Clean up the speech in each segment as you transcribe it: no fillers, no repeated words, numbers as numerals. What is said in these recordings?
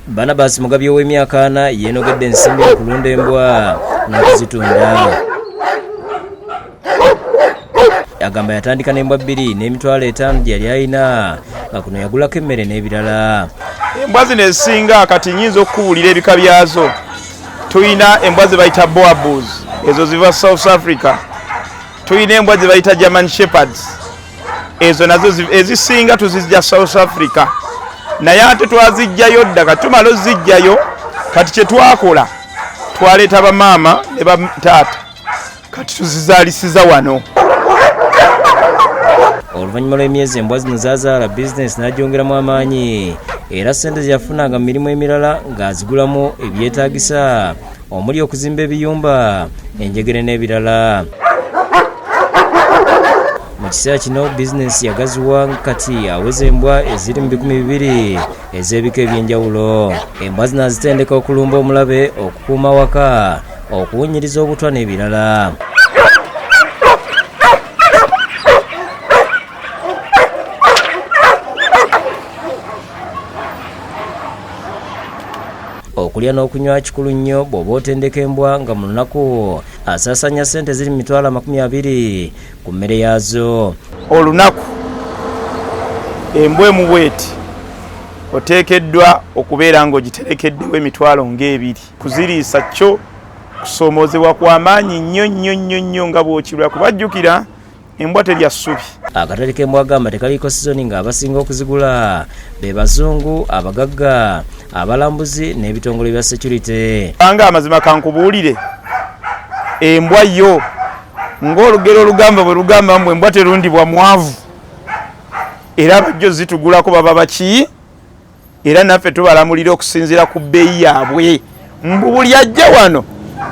Barnabas Mugabi w'emyaka 4 yenogedde ensimbi okulunda embwa n'okuzitunda. Agamba yatandika n'embwa 2 n'emitwalo 5 gyali alina nga kuno yagulako emmere n'ebirala. Embwa zino ezisinga kati nnyinza okubuulira ebika byazo. Tuyina embwa ze bayita boabus, ezo ziva South Africa. Tuyina embwa ze bayita German Shepherds, ezo nazo ezisinga tuzijja South Africa. Naye ate twazijjayo dda katumala ozijjayo kati kye twakola twaleeta bamaama ne bataata kati tuzizaalisiza wano. Oluvannyuma lw'emyezi embwa zino zaazaala bizinesi n'agyongeramu amaanyi era ssente ze yafunanga mu mirimu emirala ng'azigulamu ebyetaagisa omuli okuzimba ebiyumba, enjegere n'ebirala. Mu kiseera kino bizinesi yagaziwa kati aweza embwa eziri mu 200 ez'ebika eby'enjawulo. Embwa zino azitendeka okulumba omulabe, okukuuma waka, okuwunyiriza obutwa n'ebirala. Okulya n'okunywa kikulu nnyo bw'oba otendeka embwa nga mu lunaku asaasaanya ssente ziri mu mitwalo 20 ku mmere yaazo. Olunaku embwa emu bweti oteekeddwa okubeera ng'ogiterekeddewo emitwalo nga2. Kuziriisa kyo kusoomozebwa kw'amaanyi nnyo nga bw'okirwa kubajjukira embwa terya ssubi. Akatale k'embwa agamba tekaliiko sizoni ng'abasinga okuzigula be bazungu, abagagga, abalambuzi n'ebitongole bya security. Anga amazima kankubuulire embwa yo ng'olugero olugamba bwe lugamba mbu embwa terundibwa mwavu era abajjo zitugulako baba baki era naffe tubalamulira okusinziira ku bbeeyi yaabwe mbu buli ajja wano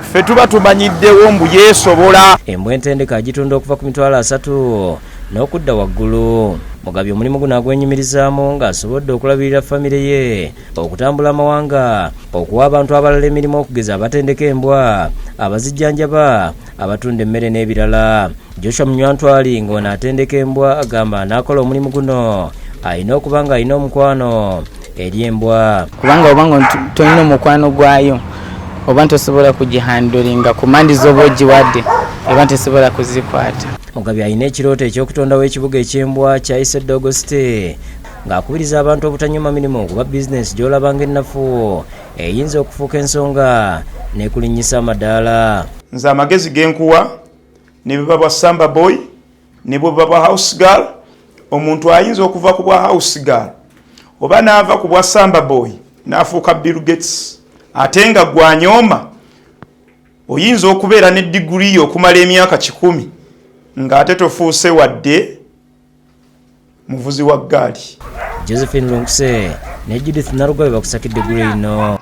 ffe tuba tumanyiddewo mbu yeesobola. Embwa entendeka agitunda okuva ku mitwalo 3 n'okudda waggulu. Mugabi omulimu guno agwenyumirizaamu ng'asobodde okulabirira famire ye, okutambula amawanga, okuwa abantu abalala emirimu okugeza abatendeka embwa, abazijjanjaba, abatunda emmere n'ebirala. Joshua Munywantwali ng'ono atendeka embwa agamba anaakola omulimu guno alina okuba ng'alina omukwano eri embwa. Kubanga obanga tolina omukwano gwayo oba tosobola kugihandulinga ku mandi z'oba ogiwadde eba tesobola kuzikwata. Mugabi alina ekirooto eky'okutondawo ekibuga eky'embwa kya Isedde Auguste ng'akubiriza abantu obutanyuma mirimu kuba bizinesi gy'olabanga ennafu eyinza okufuuka ensonga n'ekulinnyisa amadaala. Nze amagezi genkuwa ne bwe baba Samba Boy ne bwe baba House Girl, omuntu ayinza okuva ku bwa House Girl oba n'ava ku bwa Samba Boy n'afuuka Bill Gates. Ate nga gwanyooma oyinza okubeera ne diguri okumala emyaka 10 ng'ate tofuuse wadde muvuzi wa ggaali. Josephine Lunkuse ne Judith Narugabe bakusakidde diguri ino.